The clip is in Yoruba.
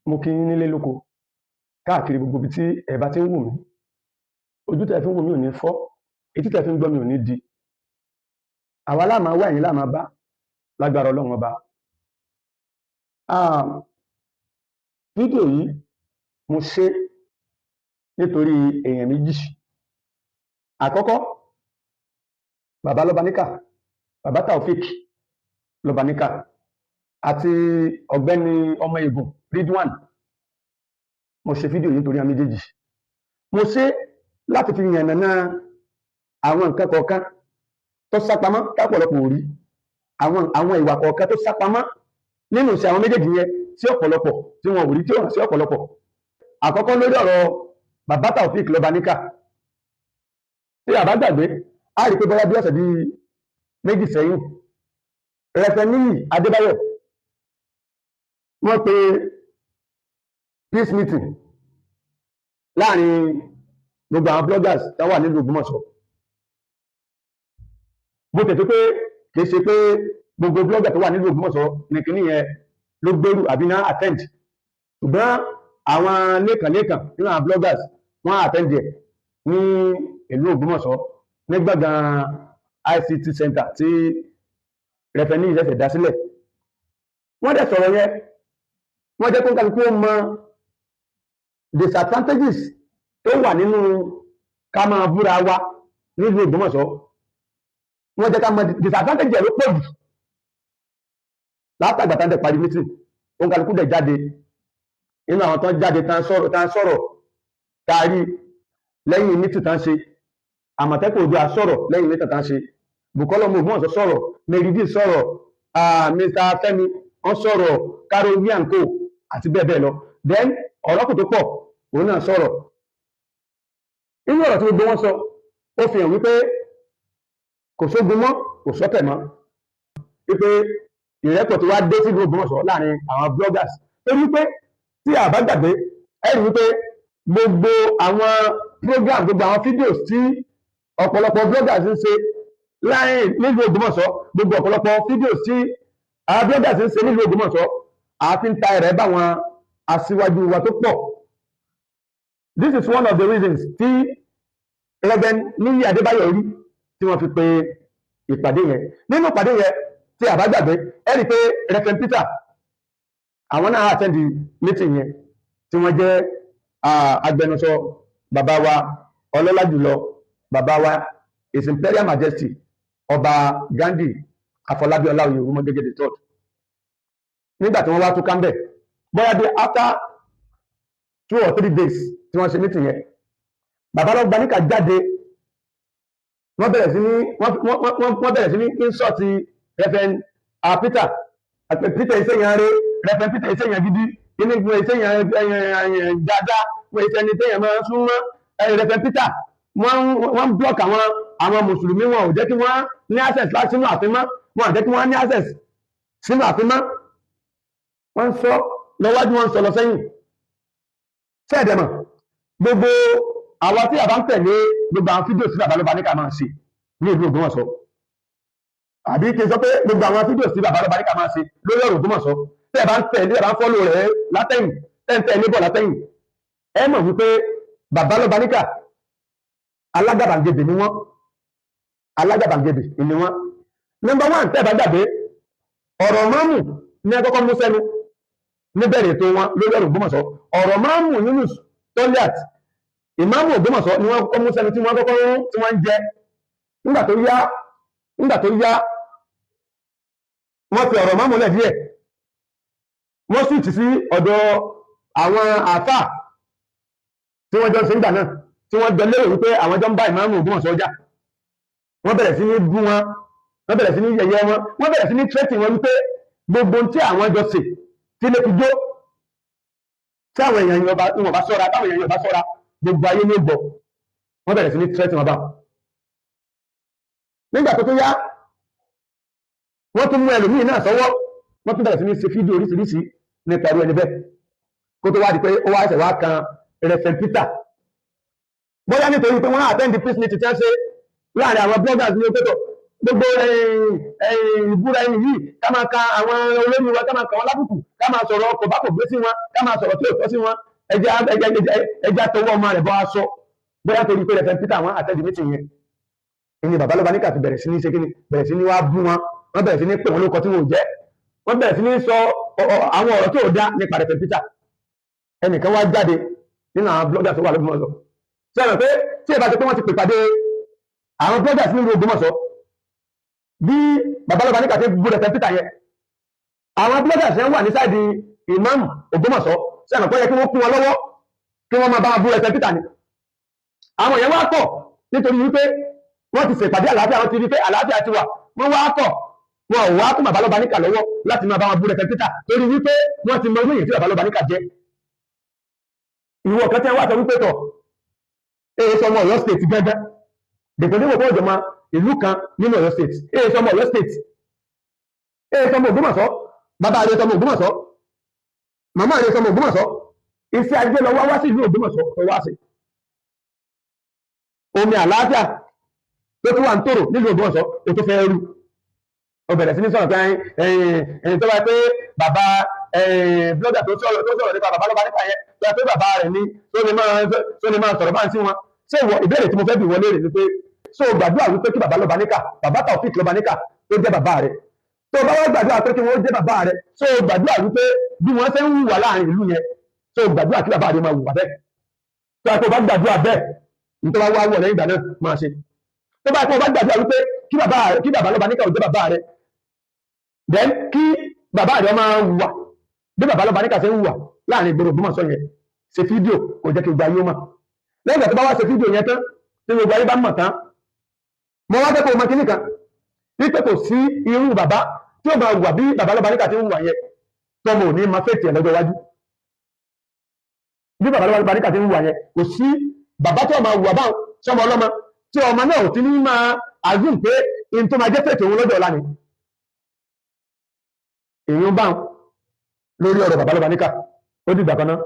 mo kí yín nílé lóko káàkiri gbogbo ibi tí ẹ bá ti ń wò mí. Ojú tẹ́ fi ń wò mí ò ní fọ́, etí tẹ́ fi ń gbọ́ mi ò ní di. Àwa la máa wá, ẹ̀yin la máa bá lágbára Ọlọ́run ọba. Fídíò yìí mo ṣe nítorí èèyàn méjì. Àkọ́kọ́, bàbá Lọ́baníkà, bàbá Taofik Lọ́baníkà àti ọ̀gbẹ́ni ọmọ Ègùn Ridwan. Mo ṣe fídíò yìí nítorí àwọn méjèèjì. Mo ṣe láti fi yànnàná àwọn nǹkan kọ̀ọ̀kan tó sápamọ́ kápọ̀lọpọ̀ ò rí, àwọn ìwà kọ̀ọ̀kan tó sápamọ́ nínú iṣẹ́ àwọn méjèèjì yẹn sí ọ̀pọ̀lọpọ̀ tí wọn ò rí, tí ó hàn sí ọ̀pọ̀lọpọ̀. Àkọ́kọ́ lórí ọ̀rọ̀ bàbá Taofik Lọ́baníkà. Tí a bá gbàgbé, a rí pé bóyá bí ọ̀sẹ̀ bíi méjì sẹ́yìn, Rẹ̀fẹ̀níyì Adébáyọ̀ wọ́n pe peace meeting láàrin gbogbo àwọn bloggers tó wà nílùú Ògbómọ̀ṣọ́. Bó tẹ̀ tó pé kìí ṣe pé gbogbo blogger tó wà nílùú Ògbómọ̀ṣọ́ ní kíní yẹn ló gbèrú àbí náà attend, ṣùgbọ́n àwọn lẹ́kànlẹ́kàn nínú àwọn bloggers wọ́n attend ẹ̀ ní ìlú Ògbómọ̀ṣọ́ ní gbọ̀ngàn ICT center tí Rẹ̀fẹ̀níyì ṣẹ̀ṣẹ̀ dá sílẹ̀. Wọ́n dẹ̀ sọ̀rọ̀ yẹn, wọ́n jẹ́ kó ń kálukú mọ disadvantages tó wà nínú ká máa búra wa nílùú Ògbómọ̀ṣọ́. Wọ́n jẹ́ ká mọ disadvantage ló pọ̀ jù. Látàgbà tán dẹ̀ parí meeting, ó ń kálukú dẹ̀ jáde. Nínú àwọn tán jáde tán sọ̀rọ̀ taari lẹ́yìn meeting tán ṣe. Àmọ̀tẹ́kùn Oòduà sọ̀rọ̀ lẹ́yìn meeting tán ṣe. Bùkọ́lá ọmọ Ògbómọ̀ṣọ́ sọ̀rọ̀, Meridi sọ̀rọ̀, Mr. Fẹ́mi wọ́n sọ̀rọ̀, Karo Wianko àti bẹ́ẹ̀ bẹ́ẹ̀ lọ. Then ọ̀rọ̀ kò tó pọ̀, òun náà sọ̀rọ̀. Inú ọ̀rọ̀ tí gbogbo wọn sọ, ó fi hàn wípé kò sógun mọ́, kò sọ́tẹ̀ mọ́. Wípé ìrẹ́pọ̀ tó wá dé sí Ògbómọ̀ṣọ́ láàrin àwọn bloggers. Torí wípé tí a bá gbàgbé, ẹ rí wípé gbogbo àwọn program, gbogbo àwọn videos tí ọ̀pọ̀lọpọ̀ bloggers ń ṣe láàrin nílùú Ògbómọ̀ṣọ́, gbogbo ọ̀pọ̀lọpọ̀ videos tí àwọn bloggers ń ṣe nílùú Ògbómọ̀ṣọ́, àfi ń ta ẹ̀rẹ̀ bá wọn aṣíwájú wa tó pọ̀. This is one of the reasons tí Rẹ̀fẹ̀níyì Adébáyọ̀ rí tí wọ́n fi pe ìpàdé yẹn. Nínú ìpàdé yẹn tí a bá gbàgbé, ẹ rí pé Rẹ̀fẹ̀n Peter àwọn náà attend meeting yẹn, tí wọ́n jẹ́ agbẹnusọ bàbá wa ọlọ́lá jùlọ, bàbá wa His Imperial Majesty Ọba Ghandi Afọlábí Ọláoyè Ògúnmọ́gẹ́gẹ́ III. Nígbà tí wọ́n wá tún kámbẹ̀, bóyá bí after 2 or 3 days tí wọ́n ṣe meeting yẹn, bàbá Lọ́baníkà jáde, wọ́n bẹ̀rẹ̀ sí ní insult Rẹ̀fẹ̀n Peter. Peter ìṣẹ́yàn rẹ̀, Rẹ̀fẹ̀n Peter ìṣẹ́yàn gidi, inú ìgbìmọ̀ ìṣẹ́yàn dáadáa, wọ́n ìṣẹ́ni tẹ́yàn máa ń súnmọ́. Rẹ̀fẹ̀n Peter wọ́n block àwọn mùsùlùmí, wọn ò jẹ́ kí wọ́n ní access sínú àfimọ́, wọn ò jẹ́ kí wọ́n ní access sínú àfimọ́. Wọ́n sọ lọ́wájú, wọ́n sọ lọ sẹ́yìn. Fẹ́ẹ̀dẹ̀mọ̀, gbogbo àwọn tí a bá ń tẹ̀lé gbogbo àwọn fídíò sí bàbá Lọ́baníkà máa ṣe ní ìlú Ògbómọ̀ṣọ́, àbí kí n sọ pé gbogbo àwọn fídíò sí bàbá Lọ́baníkà máa ṣe lórí ọ̀rọ̀ Ògbómọ̀ṣọ́, tí ẹ bá ń tẹ̀lé, ẹ bá ń fọ́lò rẹ̀ látẹ̀yìn, ẹ ń tẹ̀lé bọ̀ látẹ̀yìn, ẹ mọ̀ wípé bàbá Lọ́baníkà alágàbàgebè ni wọ́n, alágàbàgebè ni wọ́n. Number 1, tẹ́ ẹ bá gbàgbé, ọ̀rọ̀ máàmù ní ẹkọ́kọ́ mú sẹ́nu níbẹ̀rẹ̀ ètò wọn lórí ọ̀rọ̀ Ògbómọ̀ṣọ́. Ọ̀rọ̀ máàmù Yunus Toliat, ìmáàmù Ògbómọ̀ṣọ́ ni wọ́n kọ́kọ́ mú sẹ́nu tí wọ́n kọ́kọ́ rún, tí wọ́n ń jẹ. Nígbà tó yá wọ́n fi ọ̀rọ̀ máàmù lẹ̀ díẹ̀, wọ́n switch sí ọ̀dọ̀ àwọn àfà tí wọ́n jọ ń ṣe nígbà náà, tí wọ́n jọ lérò wípé àwọn jọ ń bá ìmáàmù Ògbómọ̀ṣọ́ jà. Wọ́n bẹ̀rẹ̀ sí ní bú wọn, wọ́n bẹ̀rẹ̀ sí ní yẹ̀yẹ́ wọn, wọ́n bẹ̀rẹ̀ sí ní threatening wọn wípé gbogbo tí àwọn jọ ṣe tí lè fi jó, tí àwọn èèyàn yóò bá ṣọ́ra, táwọn èèyàn yóò bá ṣọ́ra, gbogbo ayé ní gbọ́. Wọ́n bẹ̀rẹ̀ sí ní threatening wọn bá. Nígbà tó yá, wọ́n tún mú ẹlòmíì náà sọ́wọ́, wọ́n tún bẹ̀rẹ̀ sí ní ṣe fídíò oríṣiríṣi nípa irú ẹni bẹ́ẹ̀, kó tó wá di pé ó wá ẹsẹ̀ wá kan Rẹ̀fẹ̀n Peter. Bóyá nítorí pé wọ́n attend peace meeting tí wọ́n ṣe láàrin àwọn bloggers ní òkètò, gbogbo ìbúra ẹni yìí ká máa ka àwọn olórí wa, ká máa kà wọ́n lábùkù, ká máa sọ̀rọ̀ ọkọ̀ bá kò gbé sí wọn ká máa sọ̀rọ̀ tí ò tọ́ sí wọn ẹja tọwọ́ ọmọ rẹ̀ bọ́ aṣọ bóyá torí pé Reverend Peter wọn àtẹ́jú mítì yẹn ìní bàbá lọ́ba níkà fi bẹ̀rẹ̀ sí ní ṣe kíni bẹ̀rẹ̀ sí ní wá bú wọn wọ́n bẹ̀rẹ̀ sí ní pè wọ́n lóko tí wọn ò jẹ́ wọ́n bẹ̀rẹ̀ sí ní sọ àwọn ọ̀rọ̀ tí ò dá nípa Reverend Peter ẹnìkan wá jáde nínú àwọn bloggers tó wà lóògbómọ̀ṣọ́ sẹ́yìn pé tí ìbá ti pé wọ́n ti pè pàdé àwọn bloggers nínú Ògbómọ̀ṣọ́ bí bàbá lọ́ba níkà ti bú Reverend Peter yẹn àwọn bloggers yẹn wà ní sáìdì Imam Ògbómọ̀ṣọ́ sẹ́yìn pé yẹ kí wọ́n kún wọn lọ́wọ́ kí wọ́n máa bá wọn bú Reverend Peter ni àwọn yẹn wá pọ̀ nítorí wípé wọ́n ti ṣèpàdé àlàáfíà wọ́n ti rí pé àlàáfíà ti wà wọ́n wá pọ̀ wọn ò wá kún bàbá lọ́ba níkà lọ́wọ́ láti máa bá wọn bú Reverend Peter torí wípé wọ́n ti mọ irú èyí tí bàbá lọ́ba níkà jẹ́ ìwọ kan tẹ́ wá sọ wípé tọ̀ èyí sọmọ Ọ̀yọ́ state gángan dèkòdé wò fọwọ́jọ ma ìlú kan nínú Ọ̀yọ́ state èyí sọmọ Ọ̀yọ́ state èyí sọmọ Ògbómọ̀ṣọ́ bàbá rẹ̀ sọmọ Ògbómọ̀ṣọ́ màmá rẹ̀ sọmọ Ògbómọ̀ṣọ́ iṣẹ́ ajé lọ wá sí ìlú Ògbómọ̀ṣọ́ tó wá sí omi àlàáfíà tó tún wà ń tòrò nílùú Ògbómọ̀ṣọ́ tó tó fẹ́ rú ó bẹ̀rẹ̀ sí ní sọ̀rọ̀ pé ẹni tó bá pé bàbá blogger tó sọ̀rọ̀ nípa bàbá lọ́ba nípa yẹn tó pé bàbá rẹ̀ ní tó lè máa sọ̀rọ̀ bá ń sí wọn ṣé ìwọ ìbéèrè tí mo fẹ́ bi wọlé rè ni pé ṣé o gbàdúrà wípé kí bàbá lọ́ba níkà bàbá Taofik lọ́ba níkà tó jẹ́ bàbá rẹ̀ tó bá wá gbàdúrà pé kí wọ́n jẹ́ bàbá rẹ̀ ṣé o gbàdúrà wípé bí wọ́n ṣe ń hùwà láàrin ìlú yẹn ṣé o gbàdúrà kí bàbá rẹ̀ máa hùwà bẹ́ẹ̀ tó bá bá gbàdúrà bẹ́ẹ̀ nítorí wá wọ̀ lẹ́yìn ìgbà náà máa ṣe tó bá gbàdúrà wípé kí bàbá lọ́ba níkà ò jẹ́ bàbá rẹ̀ then kí bàbá rẹ̀ máa hùwà bí bàbá lọ́ba níkà ṣe ń hùwà láàrin ìgboro Ògbómọ̀ṣọ́ yẹn ṣe fídíò kò jẹ́ kí gba yóò mà lẹ́yìn ìgbà tó bá wá ṣe fídíò yẹn tán tí gbogbo ayé bá mọ̀ tán mo wá fẹ́ kó o mọ kíní kan wípé kò sí irú bàbá tí ó máa hùwà bí bàbá lọ́ba níkà ti ń hùwà yẹn tọmọ òní máa fẹ́ tiẹ̀ lọ́jọ́ iwájú bí bàbá lọ́ba níkà ti ń hùwà yẹn kò sí bàbá tí ó máa hùwà báwọn sọmọ ọlọ́mọ tí ọmọ náà ò ti ní máa àgùn pé in tó máa jẹ́ fètò òun lọ́jọ́ ọ̀la ni èyí ń bá lórí ọ̀rọ̀ bàbá lọ́ba níkà ó dìgbà kan náà.